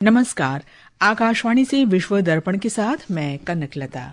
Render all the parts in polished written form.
नमस्कार। आकाशवाणी से विश्व दर्पण के साथ मैं कनकलता।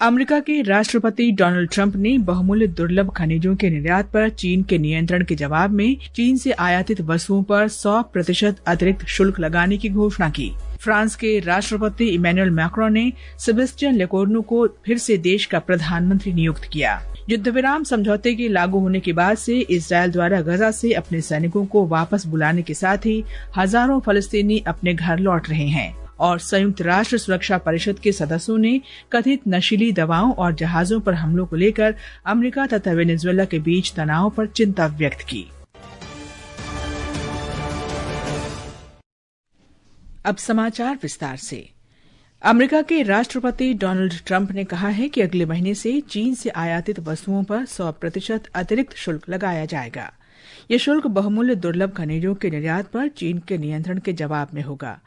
अमेरिका के राष्ट्रपति डोनाल्ड ट्रंप ने बहुमूल्य दुर्लभ खनिजों के निर्यात पर चीन के नियंत्रण के जवाब में चीन से आयातित वस्तुओं पर 100% अतिरिक्त शुल्क लगाने की घोषणा की। फ्रांस के राष्ट्रपति इमैनुअल मैक्रों ने सेबेस्टियन लेकोर्नु को फिर से देश का प्रधानमंत्री नियुक्त किया। युद्ध विराम समझौते के लागू होने के बाद से इजरायल द्वारा गजा से अपने सैनिकों को वापस बुलाने के साथ ही हजारों फलस्तीनी अपने घर लौट रहे हैं और संयुक्त राष्ट्र सुरक्षा परिषद के सदस्यों ने कथित नशीली दवाओं और जहाजों पर हमलों को लेकर अमेरिका तथा वेनेजुएला के बीच तनाव पर चिंता व्यक्त की। अब समाचार विस्तार से। अमेरिका के राष्ट्रपति डोनाल्ड ट्रंप ने कहा है कि अगले महीने से चीन से आयातित वस्तुओं पर 100% अतिरिक्त शुल्क लगाया जाएगा। यह शुल्क बहुमूल्य दुर्लभ खनिजों के निर्यात पर चीन के नियंत्रण के जवाब में होगा।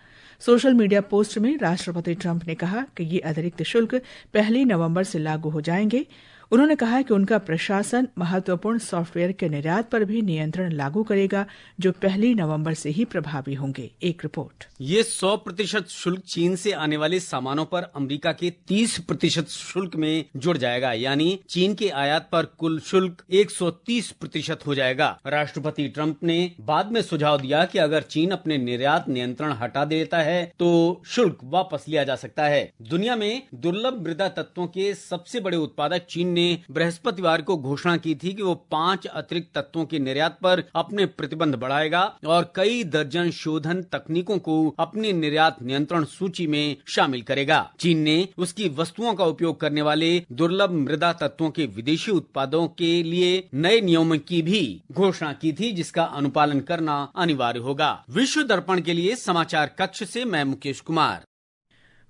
सोशल मीडिया पोस्ट में राष्ट्रपति ट्रंप ने कहा कि ये अतिरिक्त शुल्क 1 नवंबर से लागू हो जाएंगे। उन्होंने कहा कि उनका प्रशासन महत्वपूर्ण सॉफ्टवेयर के निर्यात पर भी नियंत्रण लागू करेगा, जो 1 नवंबर से ही प्रभावी होंगे। एक रिपोर्ट। ये 100% शुल्क चीन से आने वाले सामानों पर अमेरिका के 30% शुल्क में जुड़ जाएगा, यानी चीन के आयात पर कुल शुल्क 130% हो जाएगा। राष्ट्रपति ट्रंप ने बाद में सुझाव दिया कि अगर चीन अपने निर्यात नियंत्रण हटा देता है तो शुल्क वापस लिया जा सकता है। दुनिया में दुर्लभ मृदा तत्वों के सबसे बड़े उत्पादक चीन ने बृहस्पतिवार को घोषणा की थी कि वो 5 अतिरिक्त तत्वों के निर्यात पर अपने प्रतिबंध बढ़ाएगा और कई दर्जन शोधन तकनीकों को अपनी निर्यात नियंत्रण सूची में शामिल करेगा। चीन ने उसकी वस्तुओं का उपयोग करने वाले दुर्लभ मृदा तत्वों के विदेशी उत्पादों के लिए नए नियमों की भी घोषणा की थी, जिसका अनुपालन करना अनिवार्य होगा। विश्व दर्पण के लिए समाचार कक्ष से मैं मुकेश कुमार।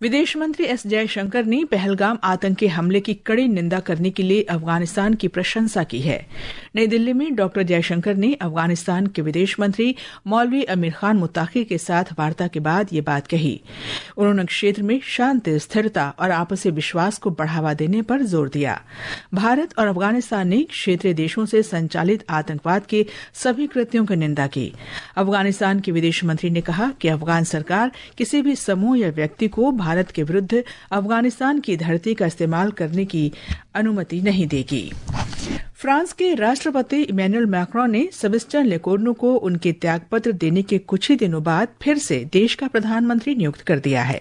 विदेश मंत्री एस जयशंकर ने पहलगाम आतंकी हमले की कड़ी निंदा करने के लिए अफगानिस्तान की प्रशंसा की है। नई दिल्ली में डॉक्टर जयशंकर ने अफगानिस्तान के विदेश मंत्री मौलवी अमीर खान मुत्ताकी के साथ वार्ता के बाद ये बात कही। उन्होंने क्षेत्र में शांति, स्थिरता और आपसी विश्वास को बढ़ावा देने पर जोर दिया। भारत और अफगानिस्तान ने क्षेत्रीय देशों से संचालित आतंकवाद के सभी कृत्यों की निंदा की। अफगानिस्तान के विदेश मंत्री ने कहा कि अफगान सरकार किसी भी समूह या व्यक्ति को भारत के विरुद्ध अफगानिस्तान की धरती का इस्तेमाल करने की अनुमति नहीं देगी। फ्रांस के राष्ट्रपति इमैनुअल मैक्रों ने सेबेस्टियन लेकोर्नु को उनके त्यागपत्र देने के कुछ ही दिनों बाद फिर से देश का प्रधानमंत्री नियुक्त कर दिया है।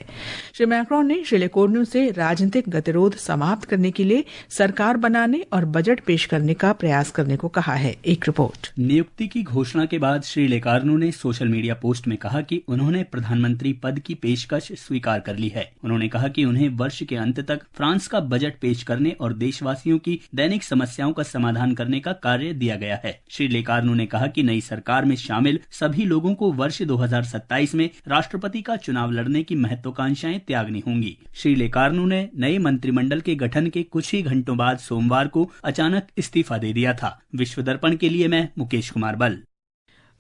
श्री मैक्रों ने श्री लेकोर्नु से राजनीतिक गतिरोध समाप्त करने के लिए सरकार बनाने और बजट पेश करने का प्रयास करने को कहा है। एक रिपोर्ट। नियुक्ति की घोषणा के बाद श्री लेकोर्नु ने सोशल मीडिया पोस्ट में कहा कि उन्होंने प्रधानमंत्री पद की पेशकश स्वीकार कर ली है। उन्होंने कहा कि उन्हें वर्ष के अंत तक फ्रांस का बजट पेश करने और देशवासियों की दैनिक समस्याओं का समाधान करने का कार्य दिया गया है। श्री लेकोर्नु ने कहा कि नई सरकार में शामिल सभी लोगों को वर्ष 2027 में राष्ट्रपति का चुनाव लड़ने की महत्वाकांक्षाएं त्यागनी होंगी। श्री लेकोर्नु ने नए मंत्रिमंडल के गठन के कुछ ही घंटों बाद सोमवार को अचानक इस्तीफा दे दिया था। विश्व दर्पण के लिए मैं मुकेश कुमार बल।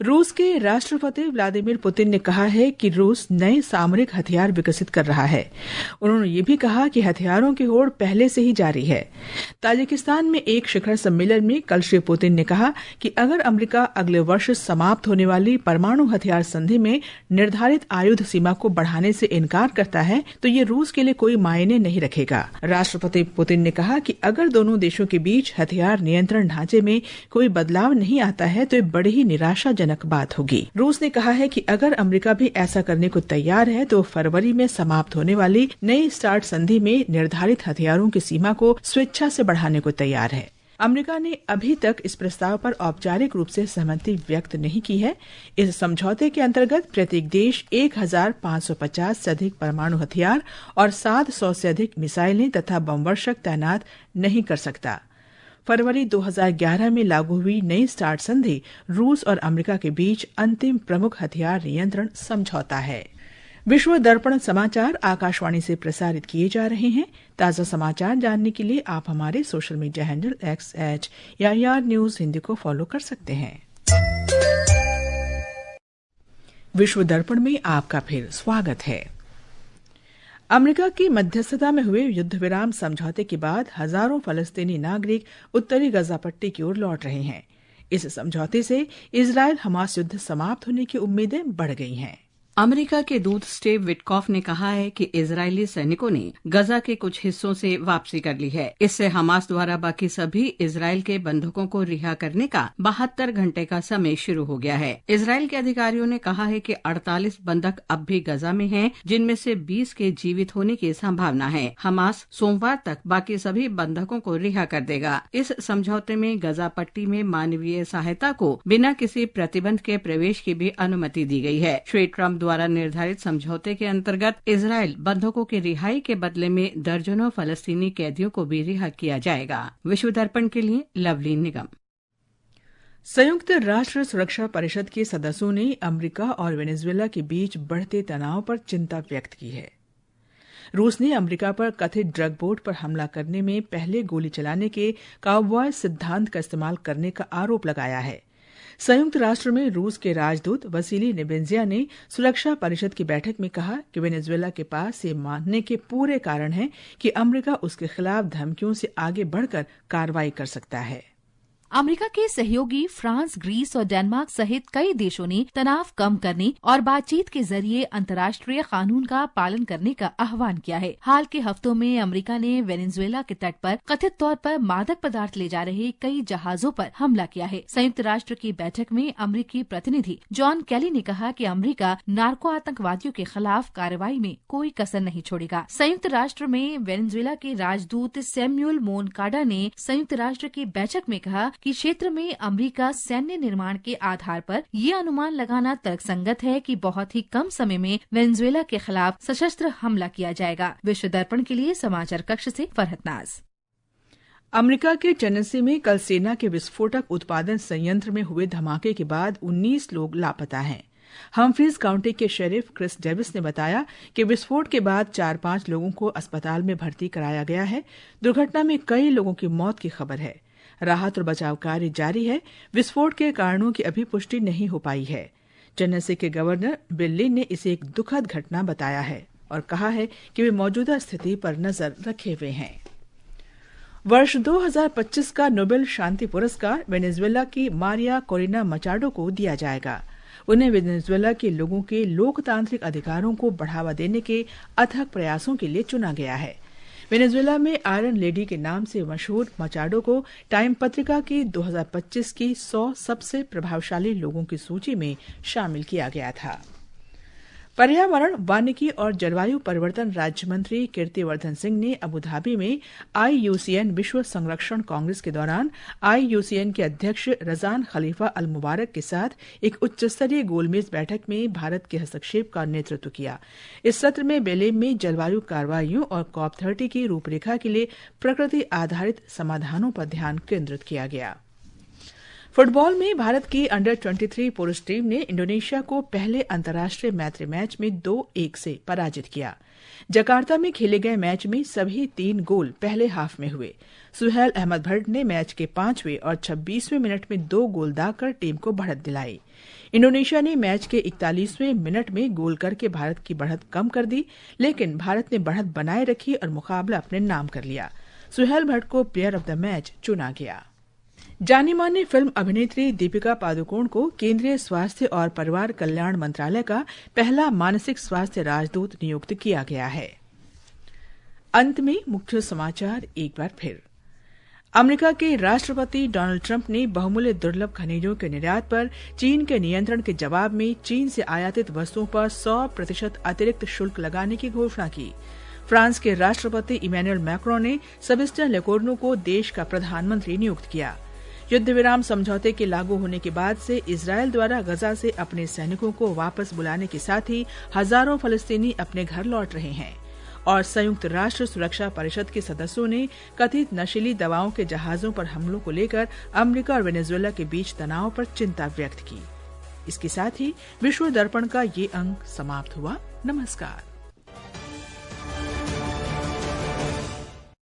रूस के राष्ट्रपति व्लादिमीर पुतिन ने कहा है कि रूस नए सामरिक हथियार विकसित कर रहा है। उन्होंने ये भी कहा कि हथियारों की होड़ पहले से ही जारी है। ताजिकिस्तान में एक शिखर सम्मेलन में कल श्री पुतिन ने कहा कि अगर अमेरिका अगले वर्ष समाप्त होने वाली परमाणु हथियार संधि में निर्धारित आयुध सीमा को बढ़ाने से इनकार करता है तो ये रूस के लिए कोई मायने नहीं रखेगा। राष्ट्रपति पुतिन ने कहा कि अगर दोनों देशों के बीच हथियार नियंत्रण ढांचे में कोई बदलाव नहीं आता है तो ये बड़ी ही निराशाजनक बात होगी। रूस ने कहा है कि अगर अमेरिका भी ऐसा करने को तैयार है तो फरवरी में समाप्त होने वाली नई स्टार्ट संधि में निर्धारित हथियारों की सीमा को स्वेच्छा से बढ़ाने को तैयार है। अमेरिका ने अभी तक इस प्रस्ताव पर औपचारिक रूप से सहमति व्यक्त नहीं की है। इस समझौते के अंतर्गत प्रत्येक देश 1550 से अधिक परमाणु हथियार और 700 से अधिक मिसाइलें तथा बमवर्षक तैनात नहीं कर सकता। फरवरी 2011 में लागू हुई नई स्टार्ट संधि रूस और अमेरिका के बीच अंतिम प्रमुख हथियार नियंत्रण समझौता है। विश्व दर्पण समाचार आकाशवाणी से प्रसारित किए जा रहे हैं। ताज़ा समाचार जानने के लिए आप हमारे social media handle @AIR news Hindi को फॉलो कर सकते हैं। विश्व दर्पण में आपका फिर स्वागत है। अमेरिका की मध्यस्थता में हुए युद्ध विराम समझौते के बाद हजारों फलस्तीनी नागरिक उत्तरी गजा पट्टी की ओर लौट रहे हैं। इस समझौते से इजरायल हमास युद्ध समाप्त होने की उम्मीदें बढ़ गई हैं। अमेरिका के दूत स्टीव विटकॉफ ने कहा है कि इजरायली सैनिकों ने गजा के कुछ हिस्सों से वापसी कर ली है। इससे हमास द्वारा बाकी सभी इजरायल के बंधकों को रिहा करने का 72 घंटे का समय शुरू हो गया है। इजरायल के अधिकारियों ने कहा है कि 48 बंधक अब भी गजा में हैं, जिनमें से 20 के जीवित होने की संभावना है। हमास सोमवार तक बाकी सभी बंधकों को रिहा कर देगा। इस समझौते में गजा पट्टी में मानवीय सहायता को बिना किसी प्रतिबंध के प्रवेश की भी अनुमति दी गई है। श्री ट्रम्प द्वारा निर्धारित समझौते के अंतर्गत इजरायल बंधकों की रिहाई के बदले में दर्जनों फलस्तीनी कैदियों को भी रिहा किया जाएगा। विश्व दर्पण के लिए लवलीन निगम। संयुक्त राष्ट्र सुरक्षा परिषद के सदस्यों ने अमेरिका और वेनेजुएला के बीच बढ़ते तनाव पर चिंता व्यक्त की है। रूस ने अमेरिका पर कथित ड्रग बोट पर हमला करने में पहले गोली चलाने के काउबॉय सिद्धांत का इस्तेमाल करने का आरोप लगाया है। संयुक्त राष्ट्र में रूस के राजदूत वसीली नेबेंजिया ने सुरक्षा परिषद की बैठक में कहा कि वेनेजुएला के पास ये मानने के पूरे कारण हैं कि अमेरिका उसके खिलाफ धमकियों से आगे बढ़कर कार्रवाई कर सकता है। अमेरिका के सहयोगी फ्रांस, ग्रीस और डेनमार्क सहित कई देशों ने तनाव कम करने और बातचीत के जरिए अंतर्राष्ट्रीय कानून का पालन करने का आह्वान किया है। हाल के हफ्तों में अमेरिका ने वेनेजुएला के तट पर कथित तौर पर मादक पदार्थ ले जा रहे कई जहाजों पर हमला किया है। संयुक्त राष्ट्र की बैठक में अमेरिकी प्रतिनिधि जॉन केली ने कहा कि अमेरिका नार्को आतंकवादियों के खिलाफ कार्रवाई में कोई कसर नहीं छोड़ेगा। संयुक्त राष्ट्र में वेनेजुएला के राजदूत सैमुअल मोनकाडा ने संयुक्त राष्ट्र की बैठक में कहा कि क्षेत्र में अमेरिका सैन्य निर्माण के आधार पर ये अनुमान लगाना तर्कसंगत है कि बहुत ही कम समय में वेनेजुएला के खिलाफ सशस्त्र हमला किया जाएगा। विश्व दर्पण के लिए समाचार कक्ष से फरहत नाज। अमेरिका के टेनेसी में कल सेना के विस्फोटक उत्पादन संयंत्र में हुए धमाके के बाद 19 लोग लापता हैं। हम्फ्रीज काउंटी के शेरिफ क्रिस डेविस ने बताया कि विस्फोट के बाद 4-5 लोगों को अस्पताल में भर्ती कराया गया है। दुर्घटना में कई लोगों की मौत की खबर है। राहत और बचाव कार्य जारी है। विस्फोट के कारणों की अभी पुष्टि नहीं हो पाई है। टेनेसी के गवर्नर बिल ली ने इसे एक दुखद घटना बताया है और कहा है कि वे मौजूदा स्थिति पर नजर रखे हुए हैं। वर्ष 2025 का नोबेल शांति पुरस्कार वेनेजुएला की मारिया कोरिना मचाडो को दिया जाएगा। उन्हें वेनेजुएला के लोगों के लोकतांत्रिक अधिकारों को बढ़ावा देने के अथक प्रयासों के लिए चुना गया है। वेनेजुएला में आयरन लेडी के नाम से मशहूर मचाडो को टाइम पत्रिका की 2025 की 100 सबसे प्रभावशाली लोगों की सूची में शामिल किया गया था। पर्यावरण, वानिकी और जलवायु परिवर्तन राज्य मंत्री कीर्तिवर्धन सिंह ने अबुधाबी में IUCN विश्व संरक्षण कांग्रेस के दौरान IUCN के अध्यक्ष रजान खलीफा अल मुबारक के साथ एक उच्च स्तरीय गोलमेज बैठक में भारत के हस्तक्षेप का नेतृत्व किया। इस सत्र में बेलेम में जलवायु कार्रवाइयों और COP30 की रूपरेखा के लिए प्रकृति आधारित समाधानों पर ध्यान केंद्रित किया गया। फुटबॉल में भारत की अंडर 23 पुरुष टीम ने इंडोनेशिया को पहले अंतर्राष्ट्रीय मैत्री मैच में 2-1 से पराजित किया। जकार्ता में खेले गए मैच में सभी 3 गोल पहले हाफ में हुए। सुहेल अहमद भट्ट ने मैच के 5वें और 26वें मिनट में 2 गोल दागकर टीम को बढ़त दिलाई। इंडोनेशिया ने मैच के 41वें मिनट में गोल करके भारत की बढ़त कम कर दी, लेकिन भारत ने बढ़त बनाए रखी और मुकाबला अपने नाम कर लिया। सुहेल भट्ट को प्लेयर ऑफ द मैच चुना गया। जानी मानी फिल्म अभिनेत्री दीपिका पादुकोण को केंद्रीय स्वास्थ्य और परिवार कल्याण मंत्रालय का पहला मानसिक स्वास्थ्य राजदूत नियुक्त किया गया है। अंत में मुख्य समाचार एक बार फिर। अमेरिका के राष्ट्रपति डोनाल्ड ट्रंप ने बहुमूल्य दुर्लभ खनिजों के निर्यात पर चीन के नियंत्रण के जवाब में चीन से आयातित वस्तुओं पर 100% अतिरिक्त शुल्क लगाने की घोषणा की। फ्रांस के राष्ट्रपति इमैनुअल मैक्रों ने सेबेस्टियन लेकोर्नु को देश का प्रधानमंत्री नियुक्त किया। युद्ध विराम समझौते के लागू होने के बाद से इजरायल द्वारा गजा से अपने सैनिकों को वापस बुलाने के साथ ही हजारों फलस्तीनी अपने घर लौट रहे हैं। और संयुक्त राष्ट्र सुरक्षा परिषद के सदस्यों ने कथित नशीली दवाओं के जहाजों पर हमलों को लेकर अमेरिका और वेनेजुएला के बीच तनाव पर चिंता व्यक्त की। इसके साथ ही विश्व दर्पण का ये अंक समाप्त हुआ। नमस्कार।